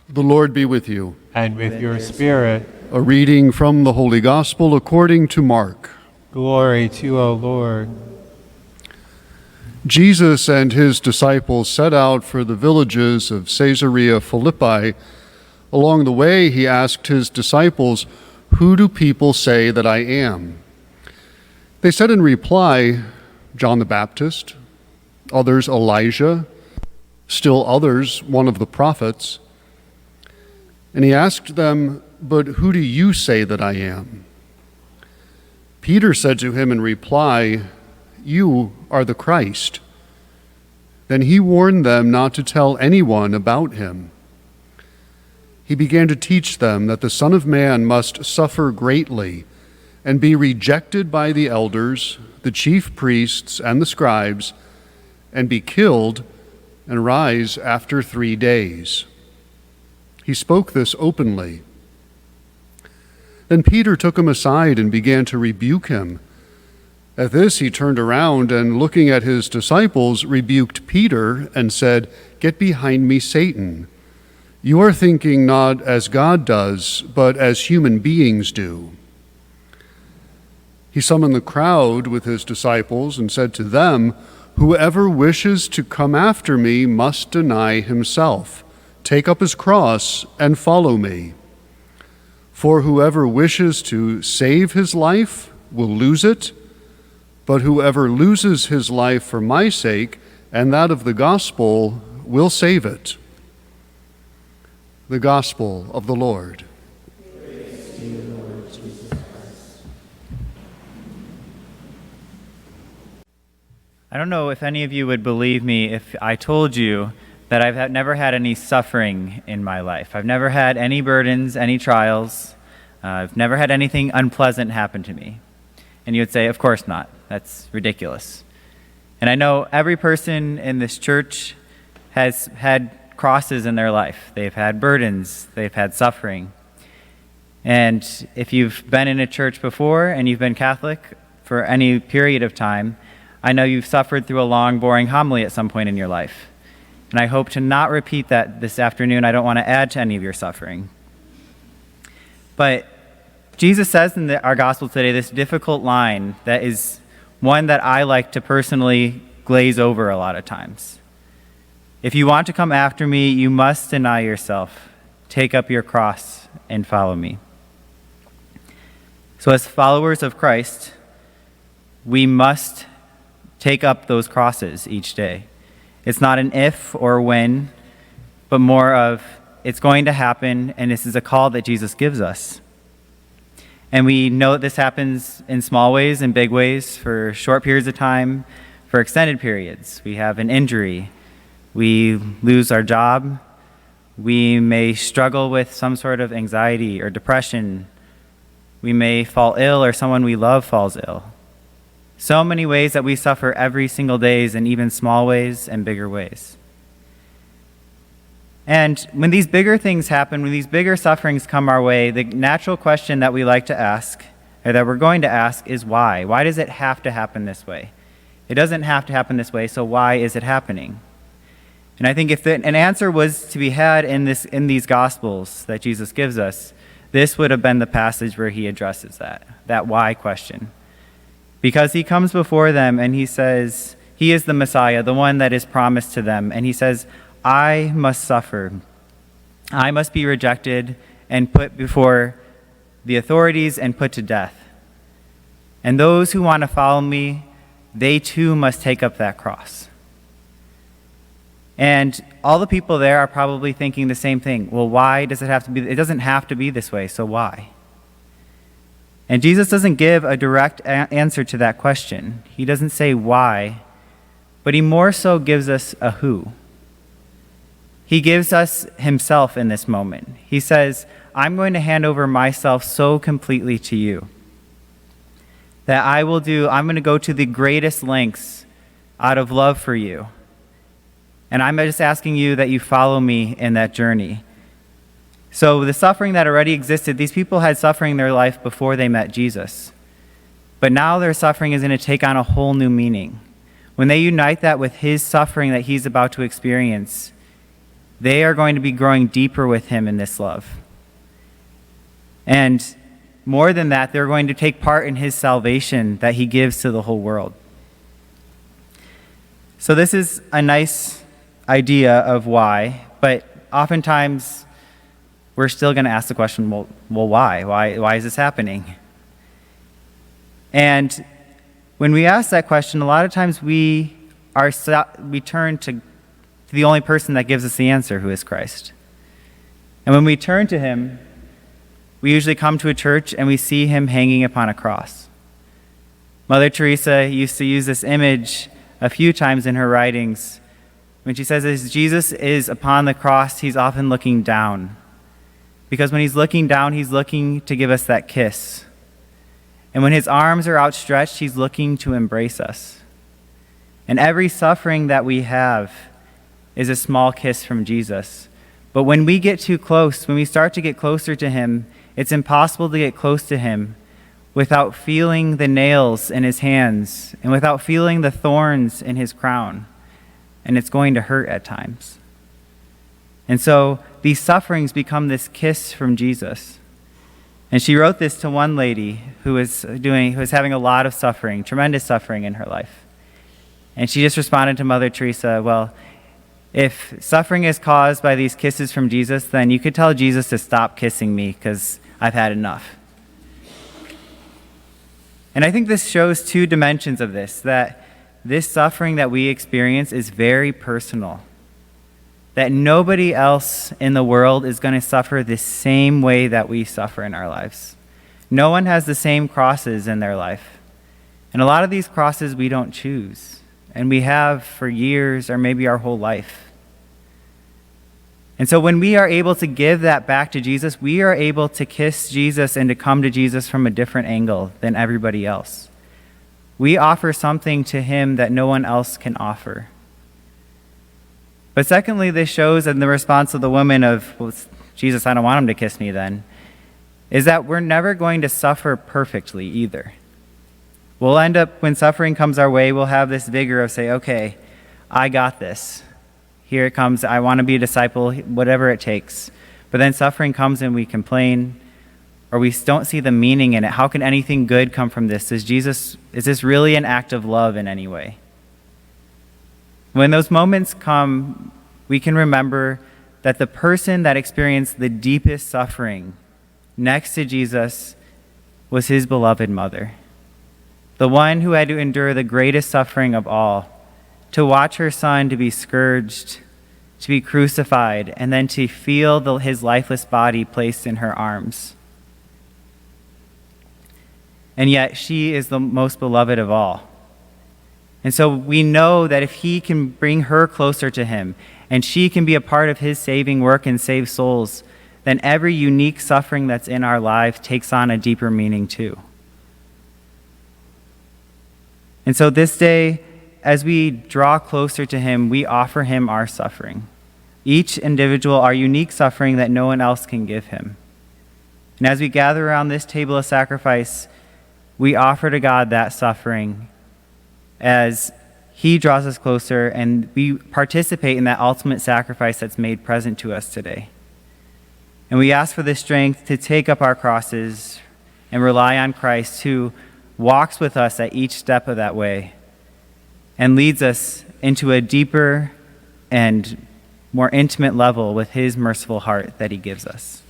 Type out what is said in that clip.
The Lord be with you. And with your spirit. A reading from the Holy Gospel according to Mark. Glory to you, O Lord. Jesus and his disciples set out for the villages of Caesarea Philippi. Along the way, he asked his disciples, "Who do people say that I am?" They said in reply, "John the Baptist, others Elijah, still others one of the prophets." And he asked them, "But who do you say that I am?" Peter said to him in reply, "You are the Christ." Then he warned them not to tell anyone about him. He began to teach them that the Son of Man must suffer greatly and be rejected by the elders, the chief priests, and the scribes, and be killed and rise after 3 days. He spoke this openly. Then Peter took him aside and began to rebuke him. At this he turned around and, looking at his disciples, rebuked Peter and said, "Get behind me, Satan. You are thinking not as God does, but as human beings do." He summoned the crowd with his disciples and said to them, "Whoever wishes to come after me must deny himself, take up his cross, and follow me. For whoever wishes to save his life will lose it, but whoever loses his life for my sake and that of the gospel will save it." The Gospel of the Lord. Praise to you, Lord Jesus Christ. I don't know if any of you would believe me if I told you that I've never had any suffering in my life. I've never had any burdens, any trials. I've never had anything unpleasant happen to me. And you would say, of course not. That's ridiculous. And I know every person in this church has had crosses in their life. They've had burdens. They've had suffering. And if you've been in a church before and you've been Catholic for any period of time, I know you've suffered through a long, boring homily at some point in your life. And I hope to not repeat that this afternoon. I don't want to add to any of your suffering. But Jesus says in our gospel today this difficult line that is one that I like to personally glaze over a lot of times. If you want to come after me, you must deny yourself, take up your cross, and follow me. So as followers of Christ, we must take up those crosses each day. It's not an if or when, but more of it's going to happen, and this is a call that Jesus gives us. And we know that this happens in small ways and big ways, for short periods of time, for extended periods. We have an injury. We lose our job. We may struggle with some sort of anxiety or depression. We may fall ill, or someone we love falls ill. So many ways that we suffer every single day, in even small ways and bigger ways. And when these bigger things happen, when these bigger sufferings come our way, the natural question that we like to ask, or that we're going to ask, is why? Why does it have to happen this way? It doesn't have to happen this way, so why is it happening? And I think if an answer was to be had in these Gospels that Jesus gives us, this would have been the passage where he addresses that why question. Because he comes before them and he says, he is the Messiah, the one that is promised to them. And he says, I must suffer. I must be rejected and put before the authorities and put to death. And those who want to follow me, they too must take up that cross. And all the people there are probably thinking the same thing. Well, why does it have to be? It doesn't have to be this way, so why? And Jesus doesn't give a direct answer to that question. He doesn't say why, but he more so gives us a who. He gives us himself in this moment. He says, I'm going to hand over myself so completely to you that I'm going to go to the greatest lengths out of love for you. And I'm just asking you that you follow me in that journey. So the suffering that already existed, these people had suffering in their life before they met Jesus. But now their suffering is going to take on a whole new meaning. When they unite that with his suffering that he's about to experience, they are going to be growing deeper with him in this love. And more than that, they're going to take part in his salvation that he gives to the whole world. So this is a nice idea of why, but oftentimes we're still going to ask the question, well, why? Why is this happening? And when we ask that question, a lot of times we turn to the only person that gives us the answer, who is Christ. And when we turn to him, we usually come to a church and we see him hanging upon a cross. Mother Teresa used to use this image a few times in her writings when she says, as Jesus is upon the cross, he's often looking down. Because when he's looking down, he's looking to give us that kiss. And when his arms are outstretched, he's looking to embrace us. And every suffering that we have is a small kiss from Jesus. But when we get too close, when we start to get closer to him, it's impossible to get close to him without feeling the nails in his hands and without feeling the thorns in his crown. And it's going to hurt at times. And so these sufferings become this kiss from Jesus. And she wrote this to one lady who was having a lot of suffering, tremendous suffering in her life. And she just responded to Mother Teresa, well, if suffering is caused by these kisses from Jesus, then you could tell Jesus to stop kissing me because I've had enough. And I think this shows two dimensions of this, that this suffering that we experience is very personal. That nobody else in the world is going to suffer the same way that we suffer in our lives. No one has the same crosses in their life. And a lot of these crosses we don't choose. And we have for years or maybe our whole life. And so when we are able to give that back to Jesus, we are able to kiss Jesus and to come to Jesus from a different angle than everybody else. We offer something to him that no one else can offer. But secondly, this shows in the response of the woman of, well, Jesus, I don't want him to kiss me then, is that we're never going to suffer perfectly either. We'll end up, when suffering comes our way, we'll have this vigor of say, okay, I got this. Here it comes, I want to be a disciple, whatever it takes. But then suffering comes and we complain, or we don't see the meaning in it. How can anything good come from this? Is this really an act of love in any way? When those moments come, we can remember that the person that experienced the deepest suffering next to Jesus was his beloved mother. The one who had to endure the greatest suffering of all, to watch her son to be scourged, to be crucified, and then to feel his lifeless body placed in her arms. And yet she is the most beloved of all. And so we know that if he can bring her closer to him, and she can be a part of his saving work and save souls, then every unique suffering that's in our life takes on a deeper meaning too. And so this day, as we draw closer to him, we offer him our suffering. Each individual, our unique suffering that no one else can give him. And as we gather around this table of sacrifice, we offer to God that suffering as he draws us closer and we participate in that ultimate sacrifice that's made present to us today. And we ask for the strength to take up our crosses and rely on Christ, who walks with us at each step of that way and leads us into a deeper and more intimate level with his merciful heart that he gives us.